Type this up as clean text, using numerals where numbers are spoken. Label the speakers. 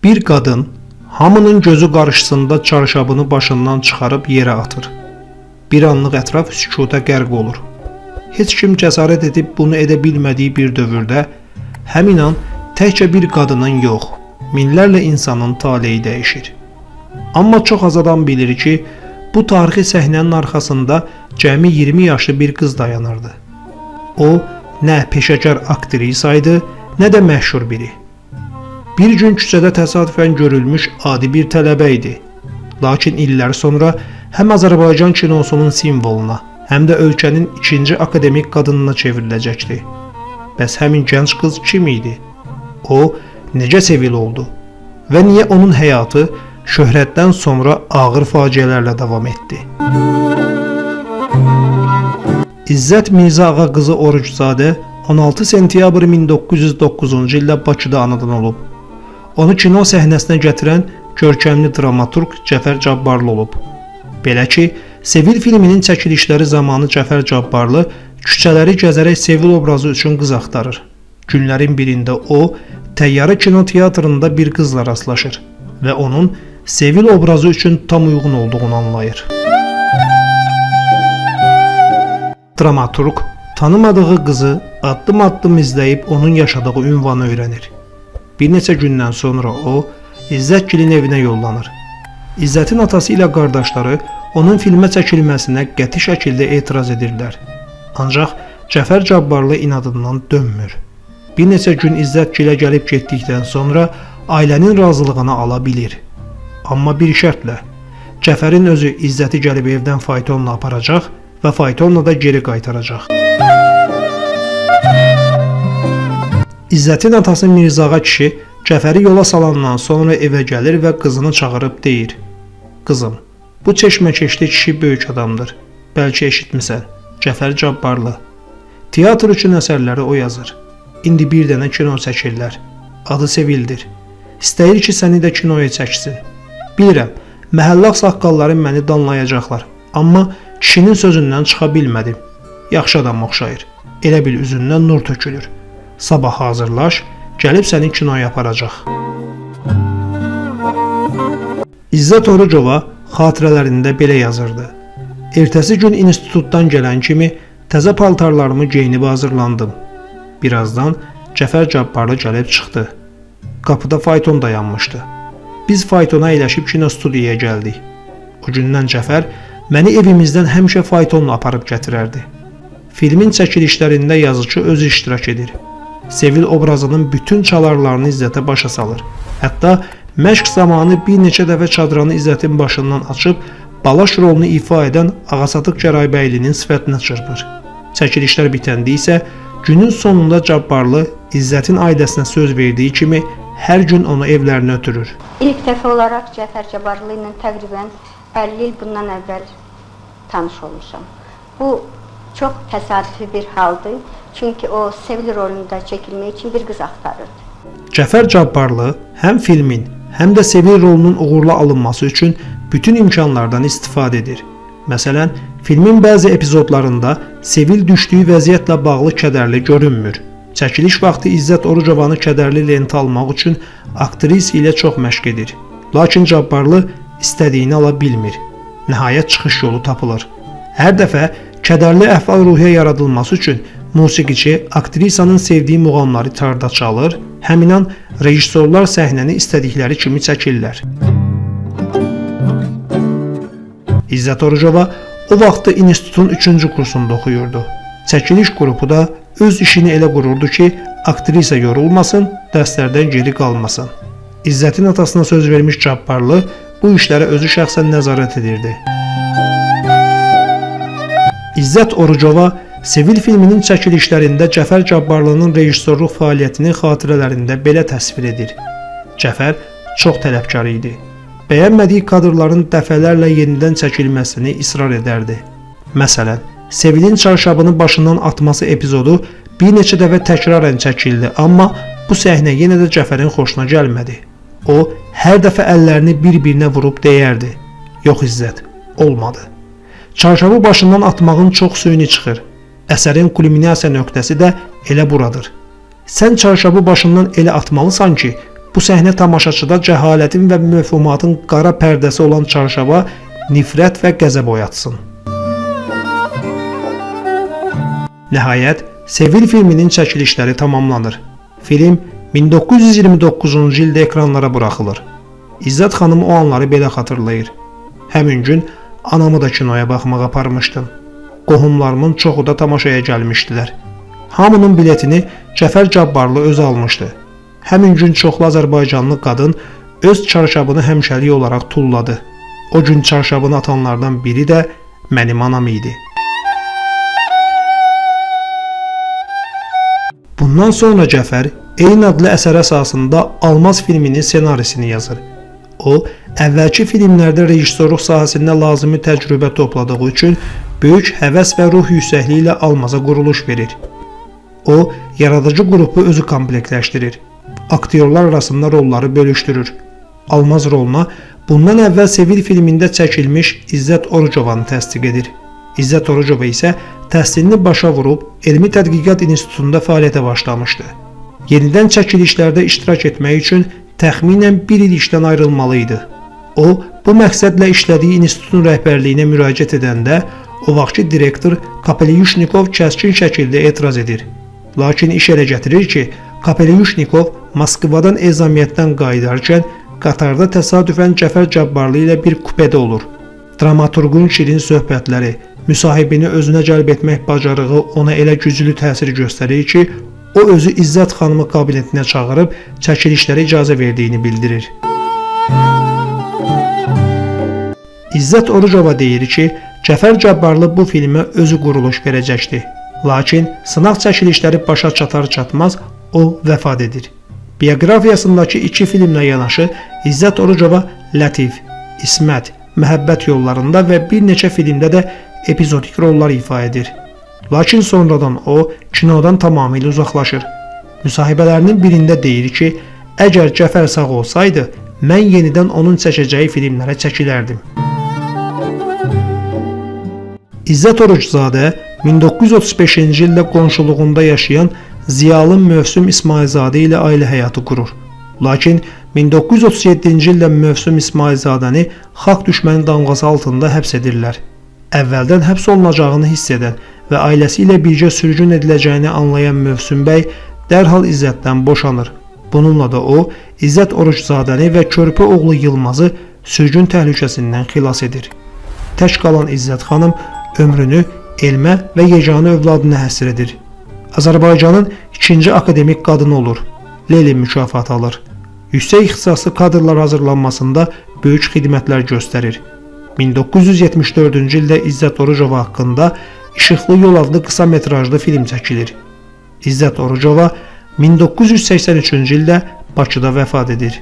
Speaker 1: Bir qadın hamının gözü qarşısında çarşabını başından çıxarıb yerə atır. Bir anlıq ətraf sükuta qərq olur. Heç kim cəsarət edib bunu edə bilmədiyi bir dövrdə həmin an təkcə bir qadının yox, minlərlə insanın taleyi dəyişir. Amma çox az adam bilir ki, bu tarixi səhnənin arxasında cəmi 20 yaşlı bir qız dayanırdı. O, nə peşəkar aktrisa idi, nə də məşhur biri. Bir gün küçədə təsadüfən görülmüş adi bir tələbə idi. Lakin illər sonra həm Azərbaycan kinosunun simvoluna, həm də ölkənin ikinci akademik qadınına çevriləcəkdi. Bəs həmin gənc qız kim idi? O, necə sevil oldu? Və niyə onun həyatı şöhrətdən sonra ağır faciələrlə davam etdi? İzzət Mirzə Ağa qızı Oruczadə 16 sentyabr 1909-cu ildə Bakıda anadan olub. Onu kino səhnəsinə gətirən görkəmli dramaturq Cəfər Cabbarlı olub. Belə ki, Sevil filminin çəkilişləri zamanı Cəfər Cabbarlı küçələri gəzərək Sevil obrazı üçün qız axtarır. Günlərin birində o, Təyyarə kino teatrında bir qızla rastlaşır və onun Sevil obrazı üçün tam uyğun olduğunu anlayır. Dramaturq tanımadığı qızı addım-addım izləyib onun yaşadığı ünvanı öyrənir. Bir neçə gündən sonra o, İzzətgilin evinə yollanır. İzzətin atası ilə qardaşları onun filmə çəkilməsinə qəti şəkildə etiraz edirlər. Ancaq Cəfər Cabbarlı inadından dönmür. Bir neçə gün İzzətgilə gəlib getdikdən sonra ailənin razılığını ala bilir. Amma bir şərtlə, Cəfərin özü İzzəti gəlib evdən faytonla aparacaq və faytonla da geri qaytaracaq. İzzətin atası Mirzağa kişi Cəfəri yola salandan sonra evə gəlir və qızını çağırıb deyir: "Qızım, bu çeşməkeşli kişi böyük adamdır. Bəlkə eşitmisən, Cəfər Cabbarlı. Teatr üçün əsərləri o yazır. İndi bir dənə kino çəkirlər. Adı Sevildir. İstəyir ki, səni də kinoya çəksin. Bilirəm, məhəllə ağsaqqalları məni danlayacaqlar. Amma kişinin sözündən çıxa bilmədim. Yaxşı adam oxşayır. Elə bil üzündən nur tökülür. Sabah hazırlaş, gəlib səni kinoya aparacaq." İzzət Orucova xatirələrində belə yazırdı: "Ertəsi gün institutdan gələn kimi təzə paltarlarımı geyinib hazırlandım. Birazdan Cəfər Cabbarlı gəlib çıxdı. Qapıda fayton dayanmışdı. Biz faytona əyləşib kino studiyaya gəldik. O gündən Cəfər məni evimizdən həmişə faytonla aparıb gətirərdi. Filmin çəkilişlərində yazıcı özü iştirak edir. Sevil obrazının bütün çalarlarını İzzətə başa salır. Hətta məşq zamanı bir neçə dəfə çadranı İzzətin başından açıb balaş rolunu ifa edən Ağasatıq Gəraybəylinin sifətinə çırpır. Çəkilişlər bitəndə isə günün sonunda Cabbarlı İzzətin ailəsinə söz verdiyi kimi hər gün onu evlərinə ötürür.
Speaker 2: İlk dəfə olaraq Cəfər Cabbarlı ilə təqribən 50 il bundan əvvəl tanış olmuşam. Bu çox təsadüfi bir haldır. Çünki o Sevil rolunda çəkilmək üçün bir qız axtarırdı.
Speaker 1: Cəfər Cabbarlı həm filmin, həm də Sevil rolunun uğurla alınması üçün bütün imkanlardan istifadə edir. Məsələn, filmin bəzi epizodlarında Sevil düşdüyü vəziyyətlə bağlı kədərli görünmür. Çəkiliş vaxtı İzzət Orucovanı kədərli lentə almaq üçün aktris ilə çox məşq edir. Lakin Cabbarlı istədiyini ala bilmir. Nəhayət çıxış yolu tapılır. Hər dəfə kədərli əhval-ruhiyyə yaradılması üçün musiqiçi aktrisanın sevdiyi muğamları tarda çalır, həmin an rejissorlar səhnəni istədikləri kimi çəkirlər. İzzət Orucova o vaxtı institutun 3-cü kursunda oxuyurdu. Çəkiliş qrupu da öz işini elə qururdu ki, aktrisa yorulmasın, dərslərdən geri qalmasın. İzzətin atasına söz vermiş Cabbarlı bu işlərə özü şəxsən nəzarət edirdi. İzzət Orucova Sevil filminin çəkilişlərində Cəfər Cabbarlının rejissorluq fəaliyyətini xatirələrində belə təsvir edir. Cəfər çox tələbkar idi. Bəyənmədiyi kadrların dəfələrlə yenidən çəkilməsini israr edərdi. Məsələn, Sevilin çarşabını başından atması epizodu bir neçə dəfə təkrarən çəkildi, amma bu səhnə yenə də Cəfərin xoşuna gəlmədi. O, hər dəfə əllərini bir-birinə vurub deyərdi: "Yox İzzət, olmadı. Çarşabı başından atmağın çox süni çıxır. Əsərin kulminasiya nöqtəsi də elə buradır. Sən çarşabı başından elə atmalısan ki, Bu səhnə tamaşaçıda cəhalətin və məfhumatın qara pərdəsi olan çarşaba nifrət və qəzəb oyatsın. Nəhayət, Sevil filminin çəkilişləri tamamlanır. Film 1929-cu ildə ekranlara buraxılır. İzzət xanım o anları belə xatırlayır. Həmin gün anamı da kinoya baxmağa aparmışdım. Qohumlarımın çoxu da tamaşaya gəlmişdilər. Hamının biletini Cəfər Cabbarlı özü almışdı. Həmin gün çoxlu Azərbaycanlı qadın öz çarşabını həmişəlik olaraq tulladı. O gün çarşabını atanlardan biri də mənim anam idi. Bundan sonra Cəfər eyni adlı əsər əsasında Almaz filminin senarisini yazır. O, əvvəlki filmlərdə rejissorluq sahəsində lazımi təcrübə topladığı üçün böyük həvəs və ruh yüksəkliyi ilə Almaza quruluş verir. O, yaradıcı qrupu özü komplektləşdirir. Aktyorlar arasında rolları bölüşdürür. Almaz roluna bundan əvvəl Sevil filmində çəkilmiş İzzət Orucovanı təsdiq edir. İzzət Orucova isə təhsilini başa vurub Elmi Tədqiqat İnstitutunda fəaliyyətə başlamışdı. Yenidən çəkilişlərdə iştirak etmək üçün təxminən 1 il işdən ayrılmalı idi. O, bu məqsədlə işlədiyi institutun rəhbərliyinə müraciət edəndə o vaxtki direktor Kapelyushnikov kəskin şəkildə etiraz edir. Lakin iş elə gətirir ki, Kapelyushnikov Moskvadan ezamiyyətdən qayıdarkən qatarda təsadüfən Cəfər Cabbarlı ilə bir kupedə olur. Dramaturqun şirin söhbətləri, müsahibini özünə cəlb etmək bacarığı ona elə güclü təsir göstərir ki, o özü İzzət xanımı kabinetinə çağırıb çəkilişlərə icazə verdiyini bildirir. İzzət Orucova deyir ki, Cəfər Cabbarlı bu filmə özü quruluş verəcəkdi. Lakin sınaq çəkilişləri başa çatar-çatmaz o vəfat edir. Bioqrafiyasındakı 2 filmlə yanaşı İzzət Orucova Lətif, İsmət, Məhəbbət yollarında və bir neçə filmdə də epizodik rollar ifa edir. Lakin sonradan o kinodan tamamilə uzaqlaşır. Müsahibələrinin birində deyir ki, əgər Cəfər sağ olsaydı, mən yenidən onun çəkəcəyi filmlərə çəkilərdim. İzzət Oruczadə 1935-ci ildə qonşuluğunda yaşayan ziyalı Mövsüm İsmailzadə ilə ailə həyatı qurur. Lakin 1937-ci ildə Mövsüm İsmailzadəni xalq düşməni damğası altında həbs edirlər. Əvvəldən həbs olunacağını hiss edən və ailəsi ilə birgə sürgün ediləcəyini anlayan Mövsüm bəy dərhal İzzətdən boşanır. Bununla da o, İzzət Oruczadəni və körpə oğlu Yılmazı sürgün təhlükəsindən xilas edir. Tək qalan İzzət xanım ömrünü elmə və yeganə övladına həsr edir. Azərbaycanın 2-ci akademik qadını olur. Lenin mükafatı alır. Yüksək ixtisaslı kadrlar hazırlanmasında böyük xidmətlər göstərir. 1974-cü ildə İzzət Orucova haqqında İşıqlı Yol adlı qısa metrajlı film çəkilir. İzzət Orucova 1983-cü ildə Bakıda vəfat edir.